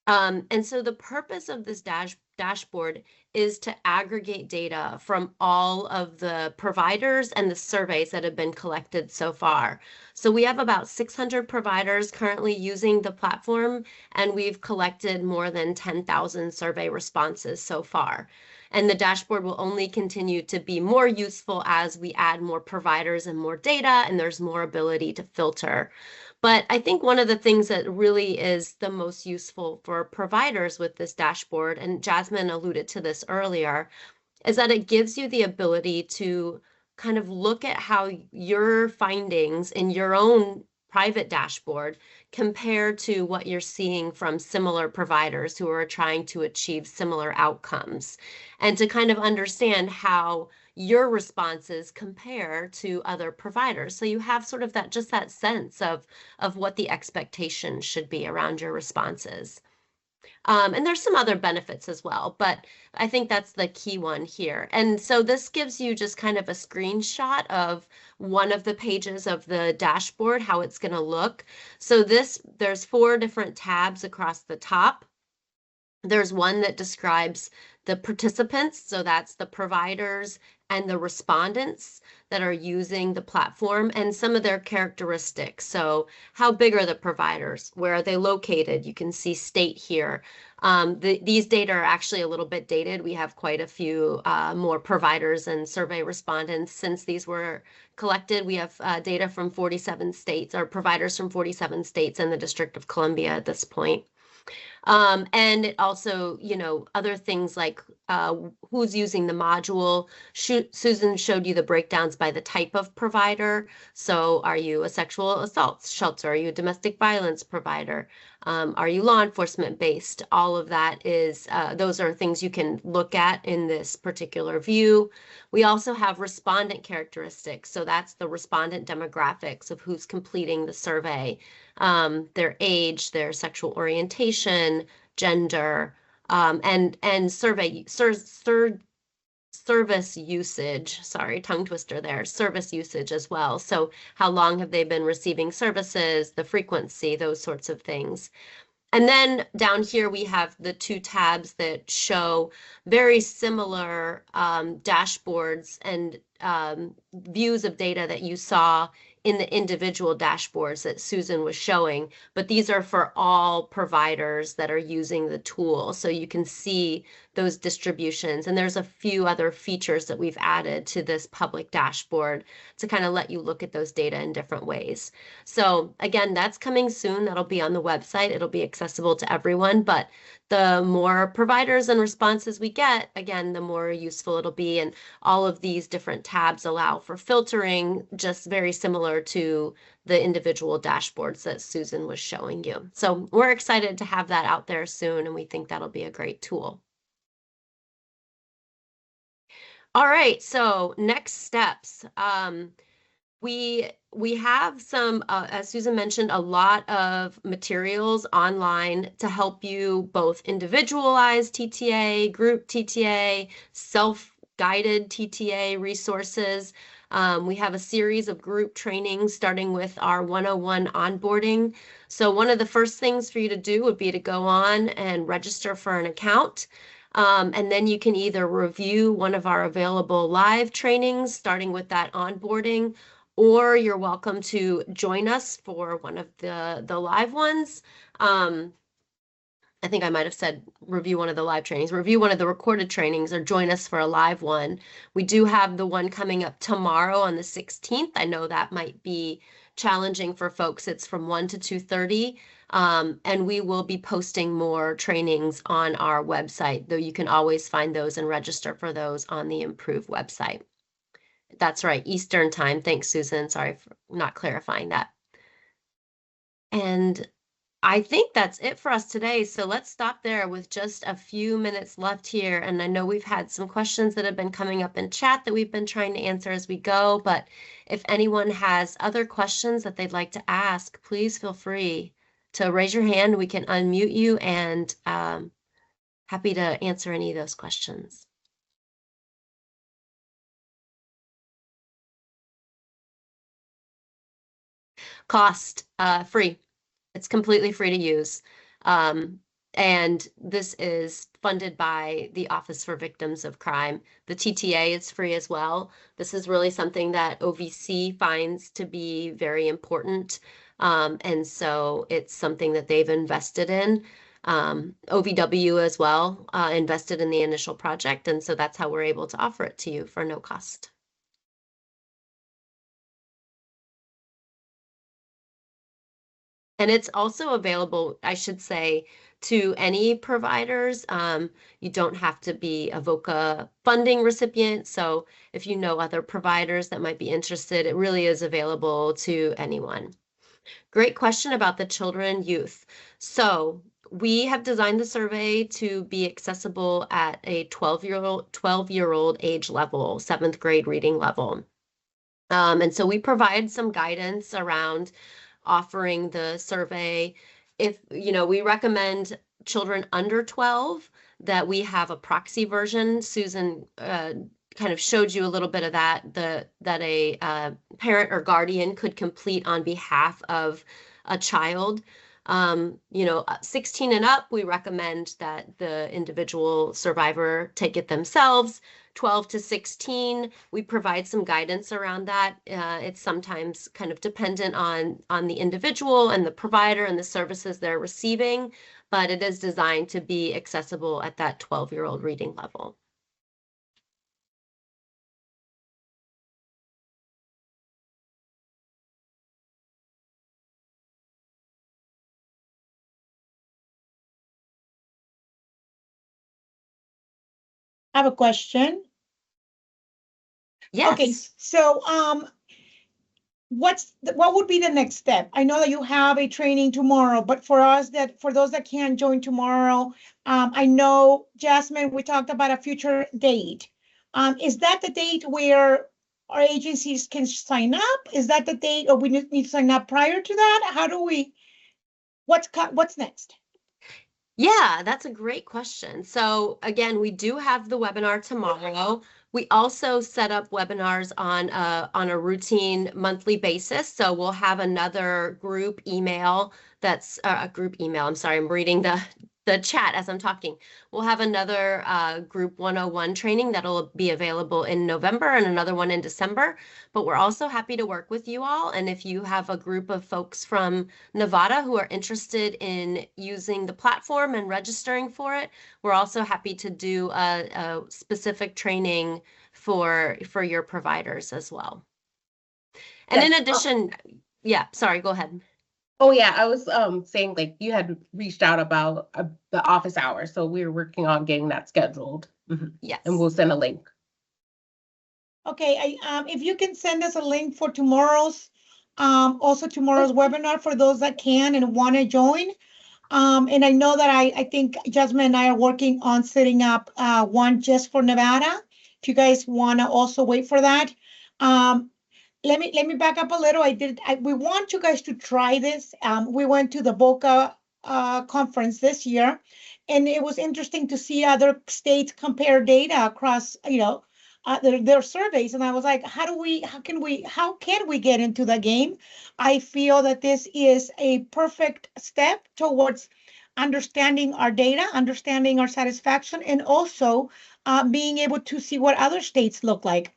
And so the purpose of this dashboard is to aggregate data from all of the providers and the surveys that have been collected so far. So we have about 600 providers currently using the platform, and we've collected more than 10,000 survey responses so far. And the dashboard will only continue to be more useful as we add more providers and more data, and there's more ability to filter. But I think one of the things that really is the most useful for providers with this dashboard, and Jasmine alluded to this earlier, is that it gives you the ability to kind of look at how your findings in your own private dashboard compare to what you're seeing from similar providers who are trying to achieve similar outcomes, and to kind of understand how your responses compare to other providers. So you have sort of that, just that sense of what the expectation should be around your responses. And there's some other benefits as well, but I think that's the key one here. And so this gives you just kind of a screenshot of one of the pages of the dashboard, how it's going to look. So there's 4 different tabs across the top. There's one that describes the participants, so that's the providers and the respondents that are using the platform, and some of their characteristics. So how big are the providers? Where are they located? You can see state here. These data are actually a little bit dated. We have quite a few more providers and survey respondents since these were collected. We have data from 47 states, or providers from 47 states and the District of Columbia at this point. And it also, other things like who's using the module. Susan showed you the breakdowns by the type of provider. So are you a sexual assault shelter? Are you a domestic violence provider? Are you law enforcement based? All of that is, those are things you can look at in this particular view. We also have respondent characteristics. So that's the respondent demographics of who's completing the survey, their age, their sexual orientation, gender, and service usage, sorry, tongue twister there, service usage as well. So how long have they been receiving services, the frequency, those sorts of things. And then down here we have the 2 tabs that show very similar dashboards and views of data that you saw in the individual dashboards that Susan was showing, but these are for all providers that are using the tool. So you can see those distributions, and there's a few other features that we've added to this public dashboard to kind of let you look at those data in different ways. So again, that's coming soon. That'll be on the website. It'll be accessible to everyone, but the more providers and responses we get, again, the more useful it'll be. And all of these different tabs allow for filtering, just very similar to the individual dashboards that Susan was showing you. So we're excited to have that out there soon, and we think that'll be a great tool. All right, so next steps. We have some, as Susan mentioned, a lot of materials online to help you both individualize TTA, group TTA, self-guided TTA resources. We have a series of group trainings starting with our 101 onboarding. So one of the first things for you to do would be to go on and register for an account. And then you can either review one of our available live trainings, starting with that onboarding, or you're welcome to join us for one of the live ones. I think I might have said review one of the live trainings, review one of the recorded trainings, or join us for a live one. We do have the one coming up tomorrow on the 16th. I know that might be challenging for folks. It's from 1 to 2:30. And we will be posting more trainings on our website, though you can always find those and register for those on the iMPRoVE website. That's right, Eastern time. Thanks, Susan. Sorry for not clarifying that. And I think that's it for us today. So let's stop there with just a few minutes left here. And I know we've had some questions that have been coming up in chat that we've been trying to answer as we go. But if anyone has other questions that they'd like to ask, please feel free to raise your hand. We can unmute you, and happy to answer any of those questions. Cost free. It's completely free to use. And this is funded by the Office for Victims of Crime. The TTA is free as well. This is really something that OVC finds to be very important. And so it's something that they've invested in. OVW as well invested in the initial project. And so that's how we're able to offer it to you for no cost. And it's also available, I should say, to any providers. You don't have to be a VOCA funding recipient. So if you know other providers that might be interested, it really is available to anyone. Great question about the children and youth. So we have designed the survey to be accessible at a 12-year-old age level, 7th grade reading level. And so we provide some guidance around offering the survey. If, we recommend children under 12 that we have a proxy version. Susan kind of showed you a little bit of that a parent or guardian could complete on behalf of a child. 16 and up, we recommend that the individual survivor take it themselves. 12 to 16, we provide some guidance around that. It's sometimes kind of dependent on the individual and the provider and the services they're receiving, but it is designed to be accessible at that 12-year-old reading level. I have a question. Yes. Okay, so what would be the next step? I know that you have a training tomorrow, but for those that can't join tomorrow, I know, Jasmine, we talked about a future date. Is that the date where our agencies can sign up? Is that the date, or we need to sign up prior to that? How do we, what's next? Yeah, that's a great question. So again, we do have the webinar tomorrow. We also set up webinars on a routine monthly basis. So we'll have another group email that's a group email. I'm sorry, I'm reading the chat as I'm talking. We'll have another group 101 training that'll be available in November and another one in December. But we're also happy to work with you all. And if you have a group of folks from Nevada who are interested in using the platform and registering for it, we're also happy to do a specific training for your providers as well. And Yes. in addition, yeah, sorry, go ahead. Oh yeah, I was saying like you had reached out about the office hours, so we're working on getting that scheduled. Yes. And we'll send a link. Okay, if you can send us a link for tomorrow's webinar for those that can and want to join. And I know that I think Jasmine and I are working on setting up one just for Nevada. If you guys want to also wait for that. Let me back up a little. We want you guys to try this. We went to the VOCA conference this year, and it was interesting to see other states compare data across, their surveys. And I was like, how can we get into the game? I feel that this is a perfect step towards understanding our data, understanding our satisfaction, and also being able to see what other states look like.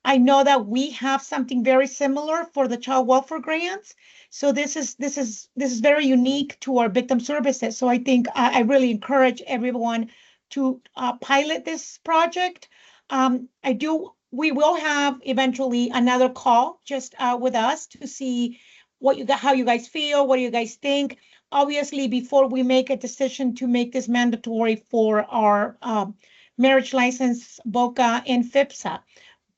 I know that we have something very similar for the child welfare grants. So this is very unique to our victim services. So I think I really encourage everyone to pilot this project. We will have eventually another call just with us to see how you guys feel, what do you guys think. Obviously, before we make a decision to make this mandatory for our marriage license, BOCA and FIPSA.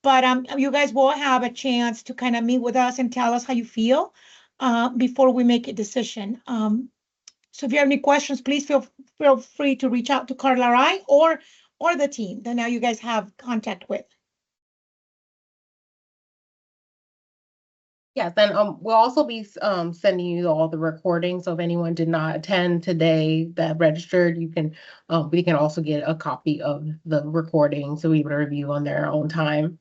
But you guys will have a chance to kind of meet with us and tell us how you feel before we make a decision. So if you have any questions, please feel free to reach out to Carla or I or the team that now you guys have contact with. Yes, and we'll also be sending you all the recordings. So if anyone did not attend today that registered, you can we can also get a copy of the recording so we can review on their own time.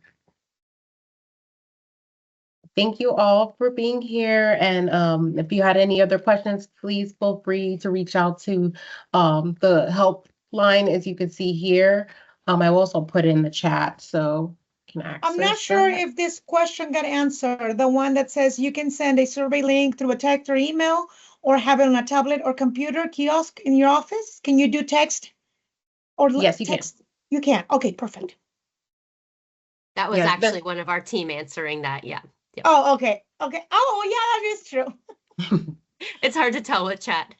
Thank you all for being here. And if you had any other questions, please feel free to reach out to the helpline, as you can see here. I will also put it in the chat so you can access. I'm not sure that. if this question got answered. The one that says you can send a survey link through a text or email or have it on a tablet or computer kiosk in your office. Can you do text or Yes, you text? You can. Okay, perfect. That was Yeah, actually one of our team answering that. Yeah. Yep. Oh, okay. Okay. Oh, yeah, that is true. It's hard to tell with chat.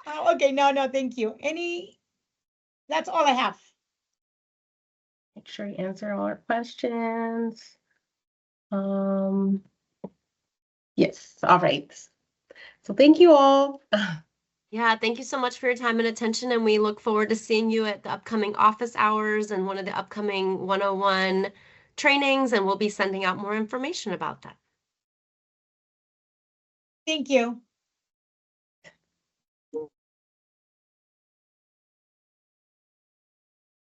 Oh, okay. No, thank you. That's all I have. Make sure you answer all our questions. Yes, all right. So thank you all. Yeah, thank you so much for your time and attention, and we look forward to seeing you at the upcoming office hours and one of the upcoming 101 trainings, and we'll be sending out more information about that. Thank you.